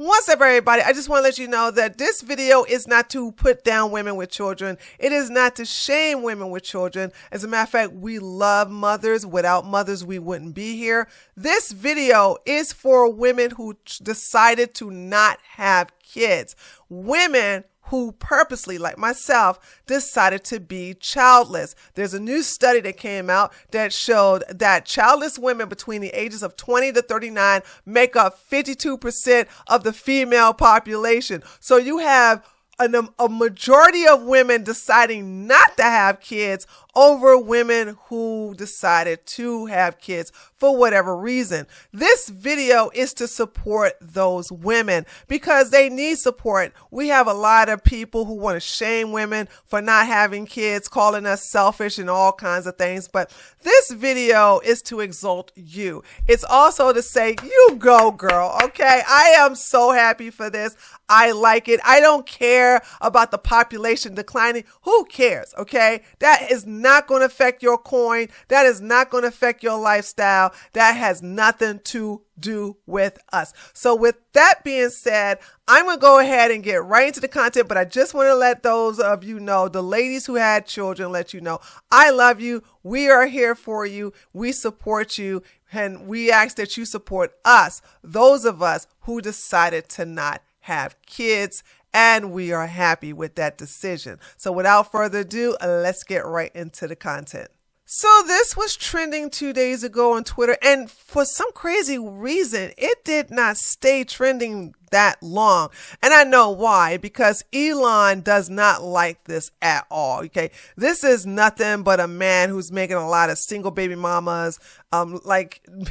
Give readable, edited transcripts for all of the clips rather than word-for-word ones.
What's up, everybody? I just want to let you know that this video is not to put down women with children. It is not to shame women with children. As a matter of fact, we love mothers. Without mothers, we wouldn't be here. This video is for women who decided to not have kids. Women who purposely, like myself, decided to be childless. There's a new study that came out that showed that childless women between the ages of 20 to 39 make up 52% of the female population. So you have a majority of women deciding not to have kids over women who decided to have kids for whatever reason. This video is to support those women because they need support. We have a lot of people who want to shame women for not having kids, calling us selfish and all kinds of things. But this video is to exalt you. It's also to say, you go, girl. Okay. I am so happy for this. I like it. I don't care about the population declining. Who cares? Okay. That is not going to affect your coin. That is not going to affect your lifestyle. That has nothing to do with us. So with that being said, I'm going to go ahead and get right into the content, but I just want to let those of you know, the ladies who had children, let you know, I love you. We are here for you. We support you. And we ask that you support us, those of us who decided to not have kids. And we are happy with that decision. So without further ado, let's get right into the content. So this was trending 2 days ago on Twitter, and for some crazy reason, it did not stay trending that long. And I know why, because Elon does not like this at all. Okay. This is nothing but a man who's making a lot of single baby mamas.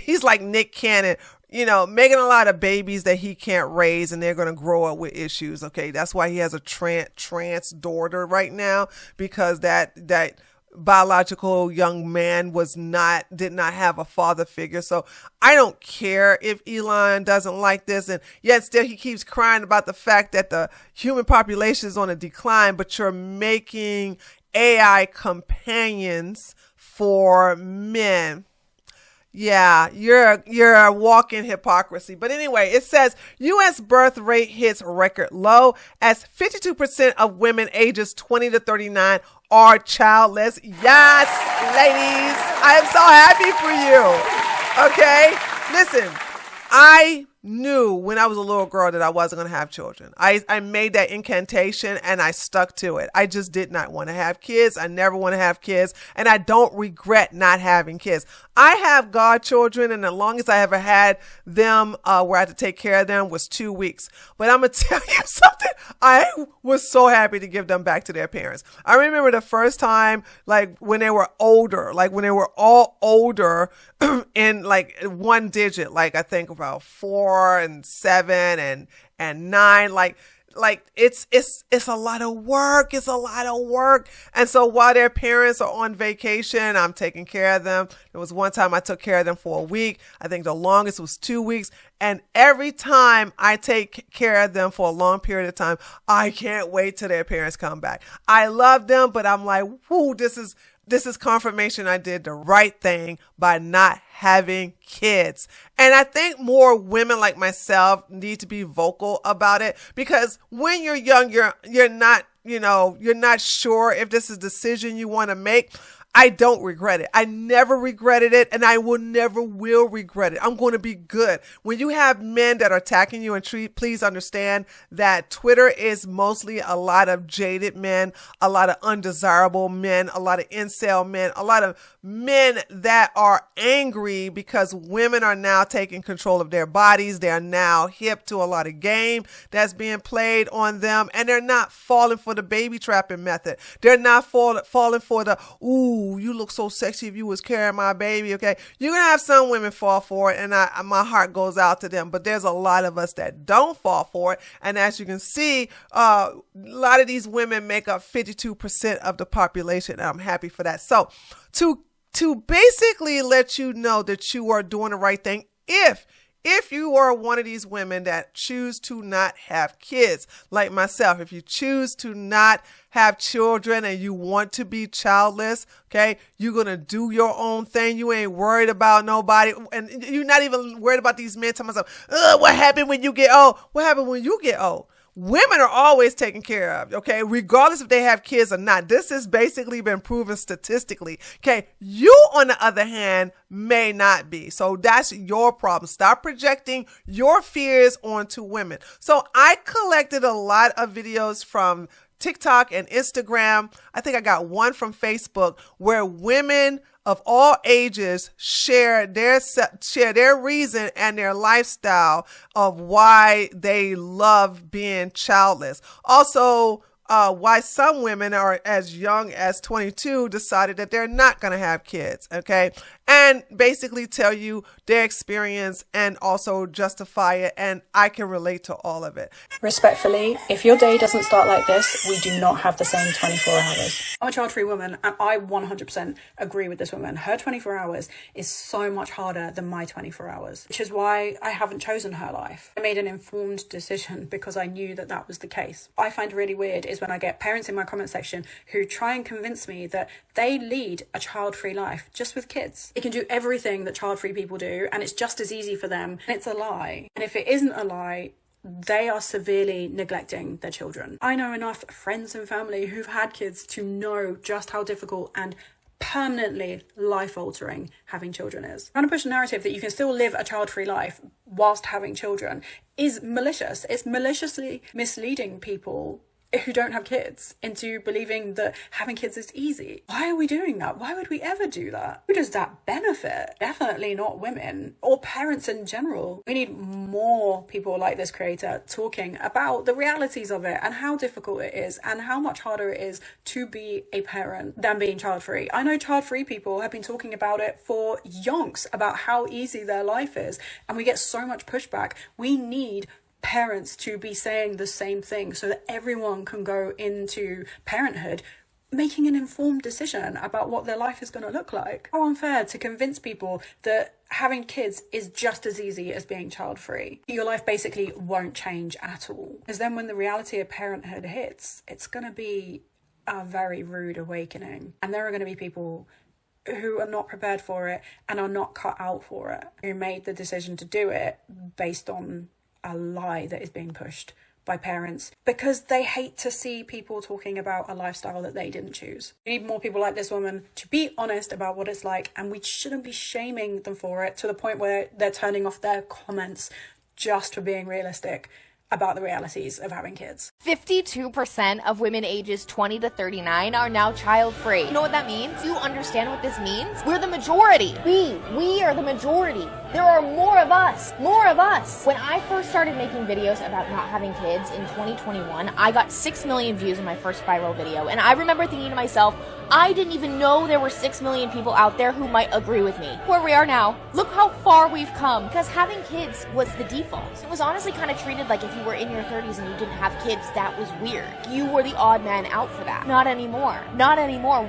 He's like Nick Cannon, you know, making a lot of babies that he can't raise and they're going to grow up with issues. Okay. That's why he has a trans daughter right now, because that biological young man did not have a father figure. So I don't care if Elon doesn't like this, and yet still he keeps crying about the fact that the human population is on a decline, but you're making AI companions for men. Yeah, you're a walking hypocrisy. But anyway, it says U.S. birth rate hits record low as 52% of women ages 20 to 39 are childless. Yes, ladies, I am so happy for you. Okay, listen, I knew when I was a little girl that I wasn't going to have children. I made that incantation and I stuck to it. I just did not want to have kids. I never want to have kids, and I don't regret not having kids. I have godchildren, and the longest I ever had them where I had to take care of them was 2 weeks. But I'm going to tell you something. I was so happy to give them back to their parents. I remember the first time, like when they were older, like when they were all older in like one digit, like I think about 4 and 7 and 9, like it's a lot of work. It's a lot of work. And so while their parents are on vacation, I'm taking care of them. There was one time I took care of them for a week. I think the longest was 2 weeks. And every time I take care of them for a long period of time, I can't wait till their parents come back. I love them, but I'm like, whoo, this is confirmation I did the right thing by not having kids. And I think more women like myself need to be vocal about it, because when you're young, you're not sure if this is a decision you want to make. I don't regret it. I never regretted it, and I never will regret it. I'm going to be good. When you have men that are attacking you, and please understand that Twitter is mostly a lot of jaded men, a lot of undesirable men, a lot of incel men, a lot of men that are angry because women are now taking control of their bodies. They are now hip to a lot of game that's being played on them, and they're not falling for the baby trapping method. They're not falling for the, ooh, you look so sexy if you was carrying my baby. Okay. You're going to have some women fall for it, and my heart goes out to them, but there's a lot of us that don't fall for it. And as you can see, a lot of these women make up 52% of the population. And I'm happy for that. So to basically let you know that you are doing the right thing, if if you are one of these women that choose to not have kids, like myself, if you choose to not have children and you want to be childless, okay, you're going to do your own thing. You ain't worried about nobody. And you're not even worried about these men telling myself, what happened when you get old? What happened when you get old? Women are always taken care of, okay, regardless if they have kids or not. This has basically been proven statistically, okay? You, on the other hand, may not be. So that's your problem. Stop projecting your fears onto women. So I collected a lot of videos from TikTok and Instagram. I think I got one from Facebook where women of all ages share their reason and their lifestyle of why they love being childless. Also, why some women are as young as 22 decided that they're not going to have kids, okay? And basically tell you their experience and also justify it. And I can relate to all of it. Respectfully, if your day doesn't start like this, we do not have the same 24 hours. I'm a child-free woman, and I 100% agree with this woman. Her 24 hours is so much harder than my 24 hours, which is why I haven't chosen her life. I made an informed decision because I knew that that was the case. I find really weird is when I get parents in my comment section who try and convince me that they lead a child-free life just with kids. It can do everything that child-free people do, and it's just as easy for them. And it's a lie. And if it isn't a lie, they are severely neglecting their children. I know enough friends and family who've had kids to know just how difficult and permanently life-altering having children is. Trying to push a narrative that you can still live a child-free life whilst having children is malicious. It's maliciously misleading people who don't have kids into believing that having kids is easy. Why are we doing that? Why would we ever do that? Who does that benefit? Definitely not women or parents in general. We need more people like this creator talking about the realities of it and how difficult it is and how much harder it is to be a parent than being child-free. I know child-free people have been talking about it for yonks, about how easy their life is, and we get so much pushback. We need parents to be saying the same thing so that everyone can go into parenthood making an informed decision about what their life is going to look like. How unfair to convince people that having kids is just as easy as being child-free. Your life basically won't change at all. Because then when the reality of parenthood hits, it's going to be a very rude awakening. And there are going to be people who are not prepared for it and are not cut out for it, who made the decision to do it based on a lie that is being pushed by parents because they hate to see people talking about a lifestyle that they didn't choose. We need more people like this woman to be honest about what it's like, and we shouldn't be shaming them for it to the point where they're turning off their comments just for being realistic about the realities of having kids. 52% of women ages 20 to 39 are now child-free. You know what that means? Do you understand what this means? We're the majority. We are the majority. There are more of us. When I first started making videos about not having kids in 2021, I got 6 million views in my first viral video. And I remember thinking to myself, I didn't even know there were 6 million people out there who might agree with me. Where we are now, look how far we've come. Because having kids was the default. It was honestly kind of treated like if you were in your 30s and you didn't have kids, that was weird. You were the odd man out for that. Not anymore.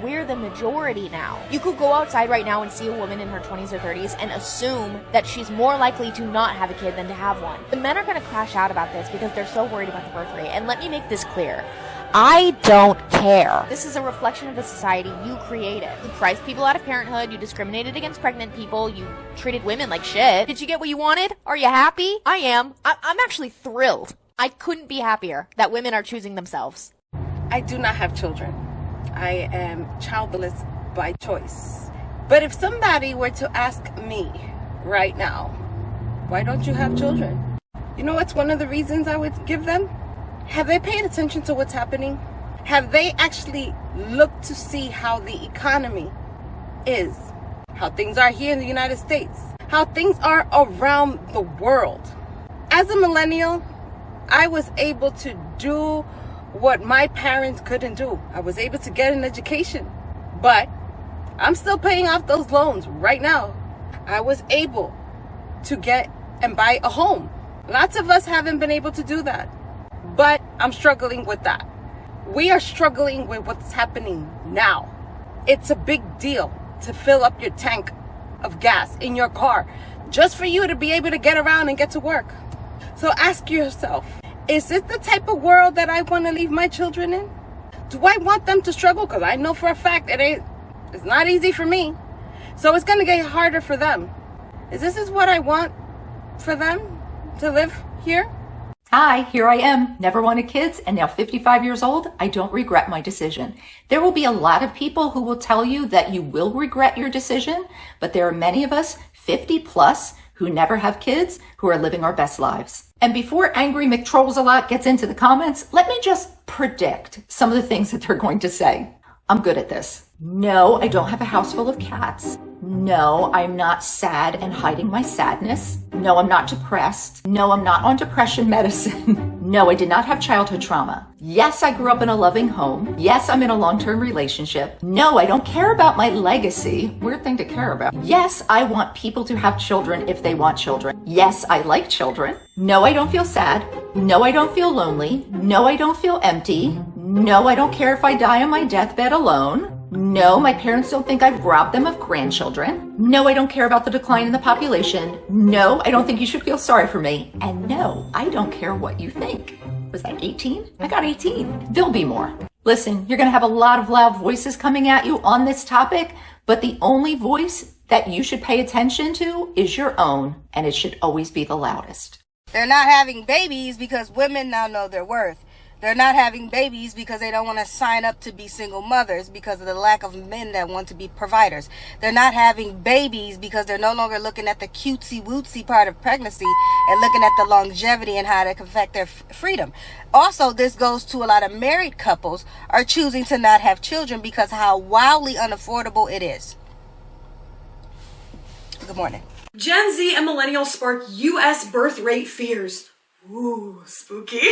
We're the majority now. You could go outside right now and see a woman in her 20s or 30s and assume that she's more likely to not have a kid than to have one. The men are going to crash out about this because they're so worried about the birth rate. And let me make this clear. I don't care. This is a reflection of the society you created. You priced people out of parenthood, you discriminated against pregnant people, you treated women like shit. Did you get what you wanted? Are you happy? I am. I'm actually thrilled. I couldn't be happier that women are choosing themselves. I do not have children. I am childless by choice. But if somebody were to ask me right now, why don't you have children? You know what's one of the reasons I would give them? Have they paid attention to what's happening? Have they actually looked to see how the economy is? How things are here in the United States? How things are around the world? As a millennial, I was able to do what my parents couldn't do. I was able to get an education, but I'm still paying off those loans right now. I was able to get and buy a home. Lots of us haven't been able to do that. But I'm struggling with that. We are struggling with what's happening now. It's a big deal to fill up your tank of gas in your car, just for you to be able to get around and get to work. So ask yourself, is this the type of world that I want to leave my children in? Do I want them to struggle? Because I know for a fact it's not easy for me. So it's going to get harder for them. Is this what I want for them to live here? Hi, here I am, never wanted kids, and now 55 years old, I don't regret my decision. There will be a lot of people who will tell you that you will regret your decision, but there are many of us, 50 plus, who never have kids, who are living our best lives. And before Angry McTrolls-a-lot gets into the comments, let me just predict some of the things that they're going to say. I'm good at this. No, I don't have a house full of cats. No, I'm not sad and hiding my sadness. No, I'm not depressed. No, I'm not on depression medicine. No, I did not have childhood trauma. Yes, I grew up in a loving home. Yes, I'm in a long-term relationship. No, I don't care about my legacy. Weird thing to care about. Yes, I want people to have children if they want children. Yes, I like children. No, I don't feel sad. No, I don't feel lonely. No, I don't feel empty. No, I don't care if I die on my deathbed alone. No, my parents don't think I've robbed them of grandchildren. No, I don't care about the decline in the population. No, I don't think you should feel sorry for me. And no, I don't care what you think. Was that 18? I got 18. There'll be more. Listen, you're going to have a lot of loud voices coming at you on this topic, but the only voice that you should pay attention to is your own, and it should always be the loudest. They're not having babies because women now know their worth. They're not having babies because they don't want to sign up to be single mothers because of the lack of men that want to be providers. They're not having babies because they're no longer looking at the cutesy-wootsy part of pregnancy and looking at the longevity and how it can affect their freedom. Also, this goes to a lot of married couples are choosing to not have children because how wildly unaffordable it is. Good morning. Gen Z and millennials spark U.S. birth rate fears. Ooh, spooky.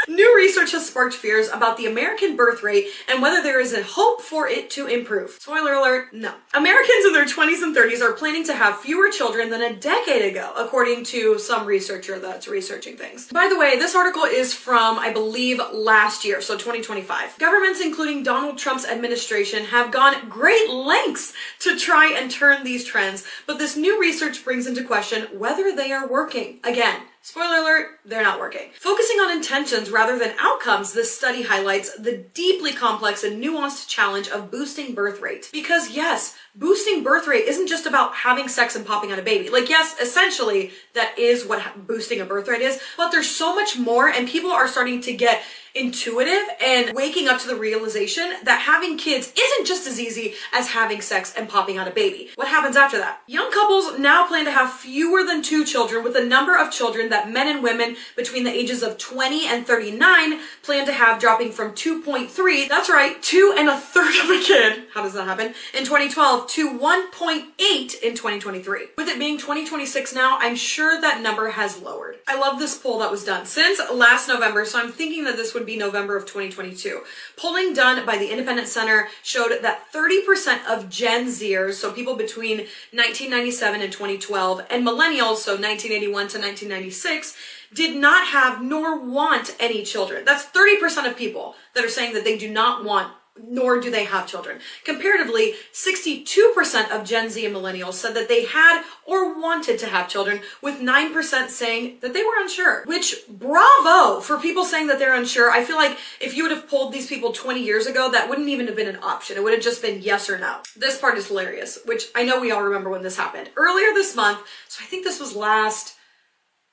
New research has sparked fears about the American birth rate and whether there is a hope for it to improve. Spoiler alert, no. Americans in their 20s and 30s are planning to have fewer children than a decade ago, according to some researcher that's researching things. By the way, this article is from, I believe, last year, so 2025. Governments, including Donald Trump's administration, have gone great lengths to try and turn these trends, but this new research brings into question whether they are working. Again, spoiler alert, they're not working. Focusing on intentions rather than outcomes, this study highlights the deeply complex and nuanced challenge of boosting birth rate. Because yes, boosting birth rate isn't just about having sex and popping out a baby. Like yes, essentially that is what boosting a birth rate is, but there's so much more and people are starting to get intuitive and waking up to the realization that having kids isn't just as easy as having sex and popping out a baby. What happens after that? Young couples now plan to have fewer than 2 children, with the number of children that men and women between the ages of 20 and 39 plan to have dropping from 2.3, that's right, 2 1/3 of a kid, how does that happen, in 2012 to 1.8 in 2023. With it being 2026 now, I'm sure that number has lowered. I love this poll that was done since last November, so I'm thinking that this would be November of 2022. Polling done by the Independent Center showed that 30% of Gen Zers, so people between 1997 and 2012, and millennials, so 1981 to 1996, did not have nor want any children. That's 30% of people that are saying that they do not want nor do they have children. Comparatively, 62% of Gen Z and millennials said that they had or wanted to have children, with 9% saying that they were unsure. Which, bravo for people saying that they're unsure. I feel like if you would have polled these people 20 years ago, that wouldn't even have been an option. It would have just been yes or no. This part is hilarious, which I know we all remember when this happened. Earlier this month, so I think this was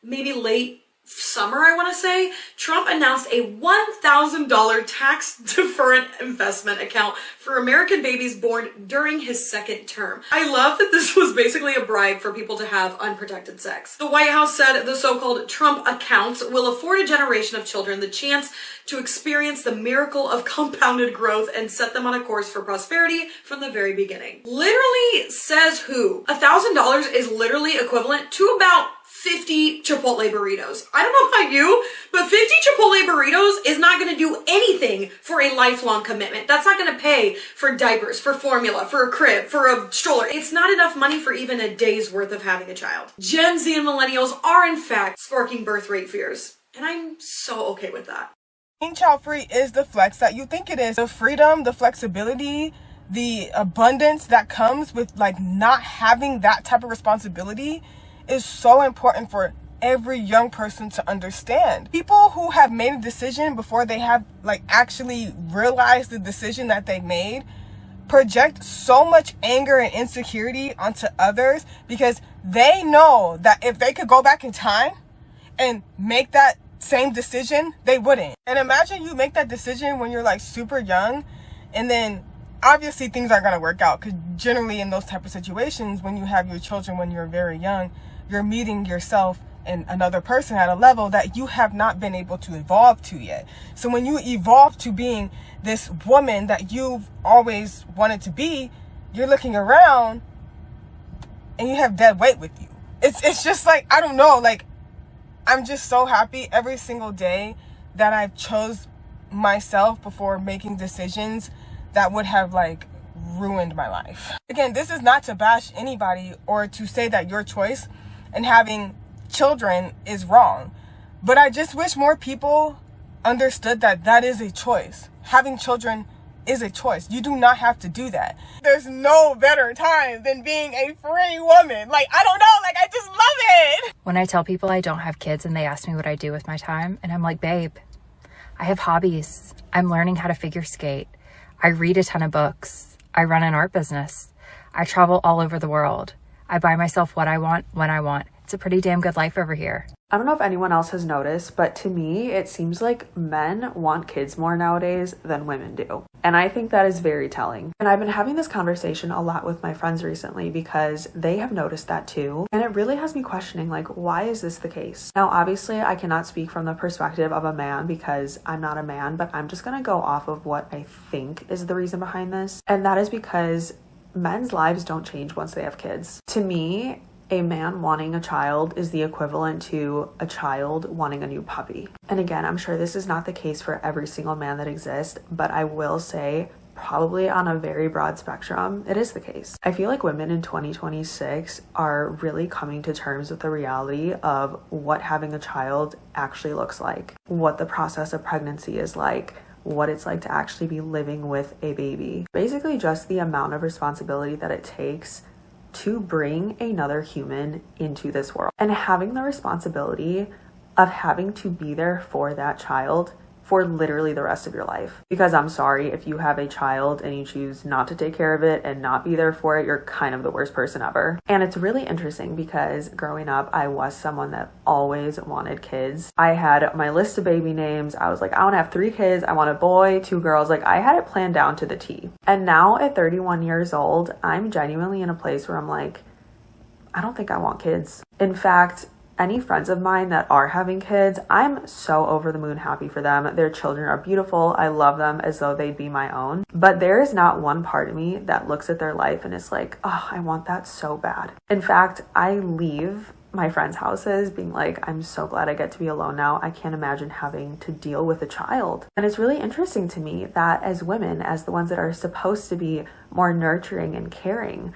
maybe late summer, I want to say, Trump announced a $1,000 tax deferment investment account for American babies born during his second term. I love that this was basically a bribe for people to have unprotected sex. The White House said the so-called Trump accounts will afford a generation of children the chance to experience the miracle of compounded growth and set them on a course for prosperity from the very beginning. Literally says who? $1,000 is literally equivalent to about 50 Chipotle burritos. I don't know about you, but 50 Chipotle burritos is not going to do anything for a lifelong commitment. That's not going to pay for diapers, for formula, for a crib, for a stroller. It's not enough money for even a day's worth of having a child. Gen Z and millennials are in fact sparking birth rate fears, and I'm so okay with that. Being child-free is the flex that you think it is. The freedom, the flexibility, the abundance that comes with like not having that type of responsibility is so important for every young person to understand. People who have made a decision before they have like actually realized the decision that they made project so much anger and insecurity onto others because they know that if they could go back in time and make that same decision, they wouldn't. And imagine you make that decision when you're like super young, and then obviously things aren't going to work out, because generally in those type of situations, when you have your children when you're very young, you're meeting yourself and another person at a level that you have not been able to evolve to yet. So when you evolve to being this woman that you've always wanted to be, you're looking around and you have dead weight with you. It's just like, I don't know, like, I'm just so happy every single day that I chose myself before making decisions that would have like ruined my life. Again, this is not to bash anybody or to say that your choice in having children is wrong, but I just wish more people understood that that is a choice. Having children is a choice. You do not have to do that. There's no better time than being a free woman. Like, I don't know, like, I just love it. When I tell people I don't have kids and they ask me what I do with my time, and I'm like, babe, I have hobbies. I'm learning how to figure skate. I read a ton of books. I run an art business. I travel all over the world. I buy myself what I want when I want. It's a pretty damn good life over here. I don't know if anyone else has noticed, but to me, it seems like men want kids more nowadays than women do. And I think that is very telling. And I've been having this conversation a lot with my friends recently because they have noticed that too. And it really has me questioning, like, why is this the case? Now, obviously, I cannot speak from the perspective of a man because I'm not a man, but I'm just going to go off of what I think is the reason behind this. And that is because men's lives don't change once they have kids. To me, a man wanting a child is the equivalent to a child wanting a new puppy. And again, I'm sure this is not the case for every single man that exists, but I will say probably on a very broad spectrum, it is the case. I feel like women in 2026 are really coming to terms with the reality of what having a child actually looks like, what the process of pregnancy is like, what it's like to actually be living with a baby. Basically just the amount of responsibility that it takes to bring another human into this world, and having the responsibility of having to be there for that child for literally the rest of your life. Because I'm sorry, if you have a child and you choose not to take care of it and not be there for it, you're kind of the worst person ever. And it's really interesting because growing up, I was someone that always wanted kids. I had my list of baby names. I was like, I want to have 3 kids. I want a boy, 2 girls. Like, I had it planned down to the T. And now at 31 years old, I'm genuinely in a place where I'm like, I don't think I want kids. In fact, any friends of mine that are having kids, I'm so over the moon happy for them. Their children are beautiful. I love them as though they'd be my own. But there is not one part of me that looks at their life and is like, oh, I want that so bad. In fact, I leave my friends' houses being like, I'm so glad I get to be alone now. I can't imagine having to deal with a child. And it's really interesting to me that as women, as the ones that are supposed to be more nurturing and caring,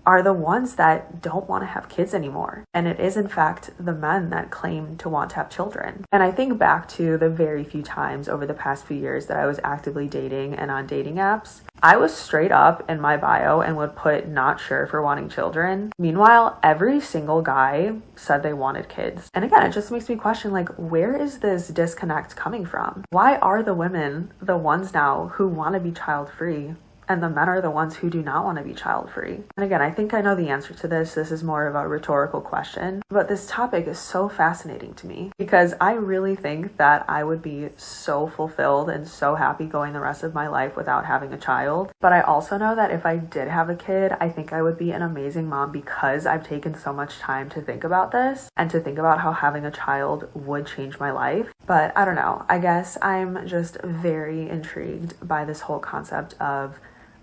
are the ones that don't want to have kids anymore. And it is in fact the men that claim to want to have children. And I think back to the very few times over the past few years that I was actively dating and on dating apps, I was straight up in my bio and would put not sure for wanting children. Meanwhile, every single guy said they wanted kids. And again, it just makes me question, like, where is this disconnect coming from? Why are the women the ones now who want to be child free and the men are the ones who do not want to be child free? And again, I think I know the answer to this. This is more of a rhetorical question, but this topic is so fascinating to me because I really think that I would be so fulfilled and so happy going the rest of my life without having a child. But I also know that if I did have a kid, I think I would be an amazing mom because I've taken so much time to think about this and to think about how having a child would change my life. But I don't know, I guess I'm just very intrigued by this whole concept of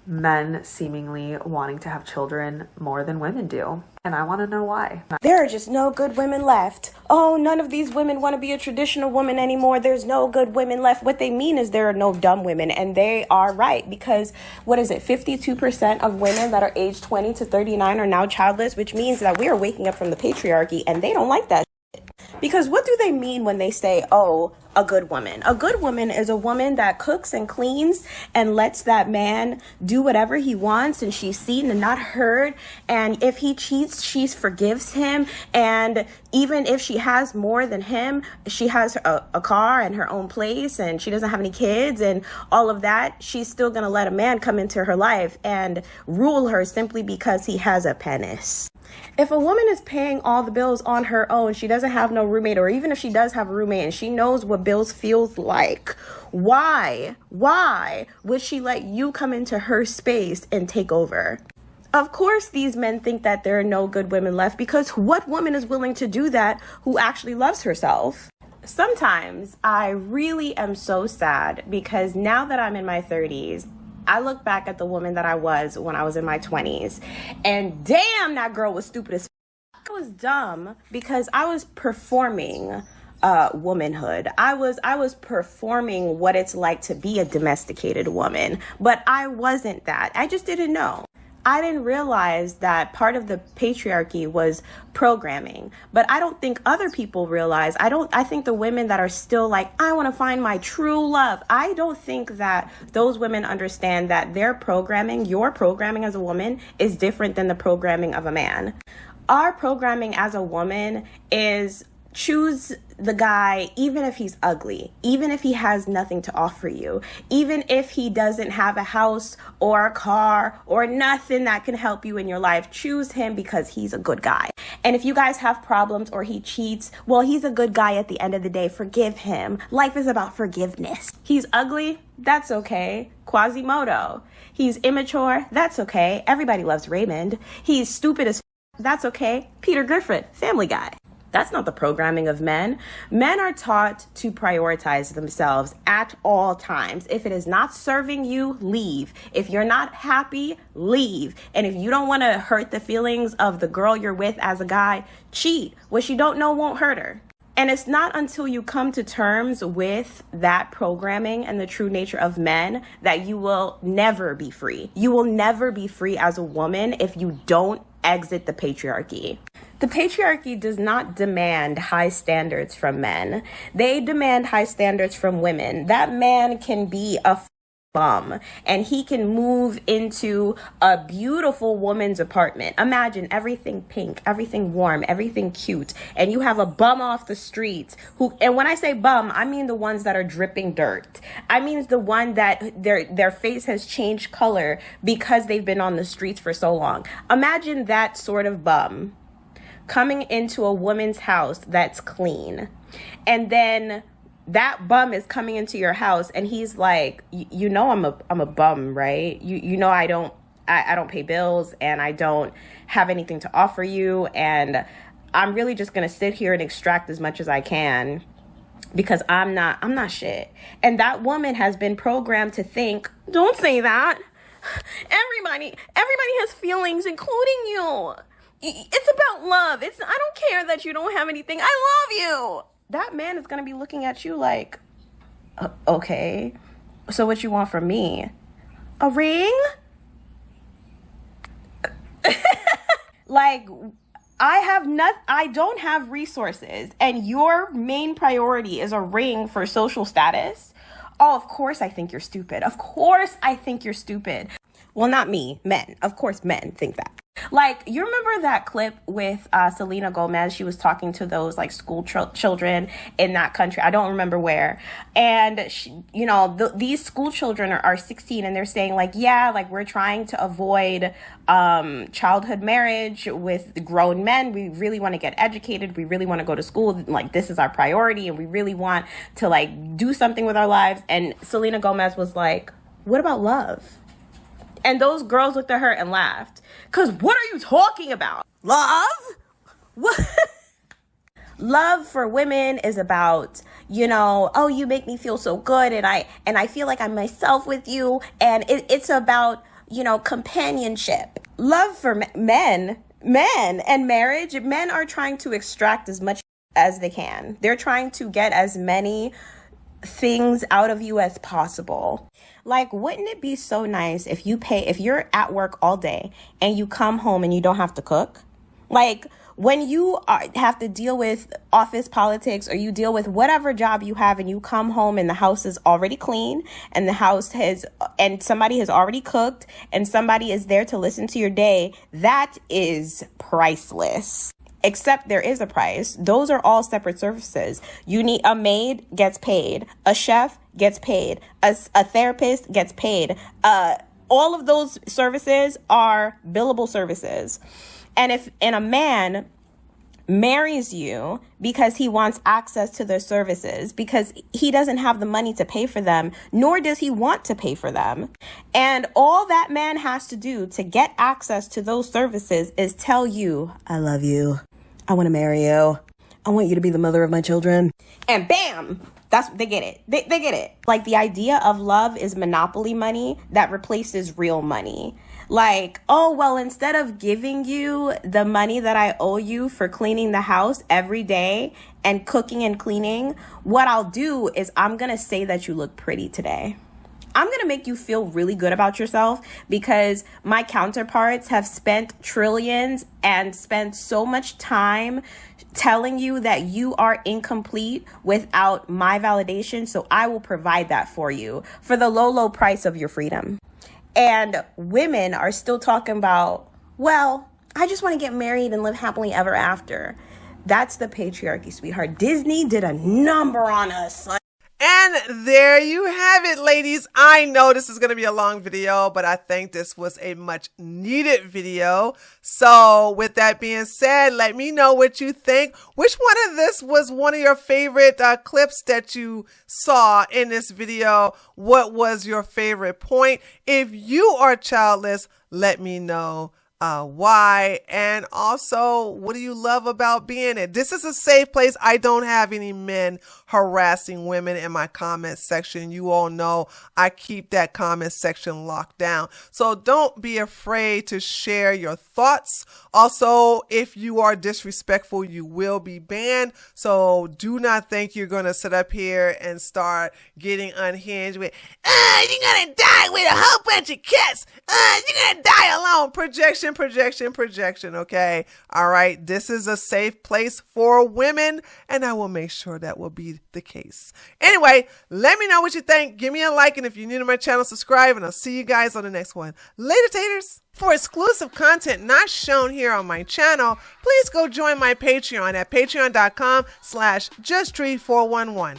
men seemingly wanting to have children more than women do. And I want to know why. There are just no good women left. Oh, none of these women want to be a traditional woman anymore. There's no good women left. What they mean is there are no dumb women. And they are right because, 52% of women that are aged 20 to 39 are now childless, which means that we are waking up from the patriarchy and they don't like that. Because what do they mean when they say, oh, a good woman? A good woman is a woman that cooks and cleans and lets that man do whatever he wants, and she's seen and not heard. And if he cheats, she forgives him. And even if she has more than him, she has a car and her own place, and she doesn't have any kids and all of that, she's still going to let a man come into her life and rule her simply because he has a penis. If a woman is paying all the bills on her own, she doesn't have no roommate, or even if she does have a roommate and she knows what bills feels like, why would she let you come into her space and take over? Of course, these men think that there are no good women left, because what woman is willing to do that who actually loves herself? Sometimes I really am so sad, because now that I'm in my 30s, I look back at the woman that I was when I was in my 20s, and damn, that girl was stupid as f***. I was dumb because I was performing womanhood. I was performing what it's like to be a domesticated woman, but I wasn't that. I just didn't know. I didn't realize that part of the patriarchy was programming, but I don't think other people realize. I think the women that are still like, I want to find my true love, I don't think that those women understand that their programming, your programming as a woman, is different than the programming of a man. Our programming as a woman is choose the guy, even if he's ugly, even if he has nothing to offer you, even if he doesn't have a house or a car or nothing that can help you in your life. Choose him because he's a good guy. And if you guys have problems or he cheats, well, he's a good guy at the end of the day. Forgive him. Life is about forgiveness. He's ugly. That's okay. Quasimodo. He's immature. That's okay. Everybody loves Raymond. He's stupid as that's okay. Peter Griffin, Family Guy. That's not the programming of men. Men are taught to prioritize themselves at all times. If it is not serving you, leave. If you're not happy, leave. And if you don't want to hurt the feelings of the girl you're with as a guy, cheat. What you don't know won't hurt her. And it's not until you come to terms with that programming and the true nature of men that you will never be free. You will never be free as a woman if you don't exit the patriarchy. The patriarchy does not demand high standards from men. They demand high standards from women. That man can be a bum and he can move into a beautiful woman's apartment. Imagine everything pink, everything warm, everything cute, and you have a bum off the streets who, and when I say bum, I mean the ones that are dripping dirt. I mean the one that their face has changed color because they've been on the streets for so long. Imagine that sort of bum coming into a woman's house that's clean, and then that bum is coming into your house and he's like, you know, I'm a bum, right? You know, I don't pay bills and I don't have anything to offer you, and I'm really just gonna sit here and extract as much as I can because I'm not shit. And that woman has been programmed to think, don't say that. Everybody has feelings, including you. It's about love. I don't care that you don't have anything. I love you. That man is going to be looking at you like, okay, so what you want from me? A ring? Like, I don't have resources, and your main priority is a ring for social status. Oh, of course I think you're stupid. Of course I think you're stupid. Well, not me, men. Of course men think that. Like, you remember that clip with Selena Gomez? She was talking to those like school children in that country. I don't remember where. And she, you know, these school children are 16 and they're saying like, yeah, like we're trying to avoid childhood marriage with grown men. We really want to get educated. We really want to go to school. Like, this is our priority, and we really want to like do something with our lives. And Selena Gomez was like, what about love? And those girls looked at her and laughed. Because what are you talking about? Love? What? Love for women is about, you know, oh, you make me feel so good, and I feel like I'm myself with you. And it's about, you know, companionship. Love for men and marriage, men are trying to extract as much as they can. They're trying to get as many things out of you as possible. Like, wouldn't it be so nice if you're at work all day and you come home and you don't have to cook? Like, When you have to deal with office politics, or you deal with whatever job you have, and you come home and the house is already clean, and and somebody has already cooked, and somebody is there to listen to your day, that is priceless. Except there is a price. Those are all separate services. You need a maid gets paid, a chef gets paid, a therapist gets paid. All of those services are billable services. And if a man marries you because he wants access to their services, because he doesn't have the money to pay for them, nor does he want to pay for them, and all that man has to do to get access to those services is tell you, I love you, I want to marry you, I want you to be the mother of my children, and bam, they get it. They get it. Like, the idea of love is monopoly money that replaces real money. Like, oh, well, instead of giving you the money that I owe you for cleaning the house every day and cooking and cleaning, what I'll do is I'm going to say that you look pretty today. I'm going to make you feel really good about yourself, because my counterparts have spent trillions and spent so much time telling you that you are incomplete without my validation. So I will provide that for you for the low, low price of your freedom. And women are still talking about, well, I just want to get married and live happily ever after. That's the patriarchy, sweetheart. Disney did a number on us. And there you have it, ladies. I know this is going to be a long video, but I think this was a much needed video. So with that being said, let me know what you think. Which one of this was one of your favorite clips that you saw in this video? What was your favorite point? If you are childless, let me know. Why, and also, what do you love about being it? This is a safe place. I don't have any men harassing women in my comment section. You all know I keep that comment section locked down. So don't be afraid to share your thoughts. Also, if you are disrespectful, you will be banned. So do not think you're going to sit up here and start getting unhinged with, you're going to die with a whole bunch of kids. You're going to die alone. Projection, okay? All right, this is a safe place for women, and I will make sure that will be the case. Anyway, let me know what you think. Give me a like, and if you're new to my channel, subscribe, and I'll see you guys on the next one. Later, taters. For exclusive content not shown here on my channel, please go join my Patreon at patreon.com/justtreat411.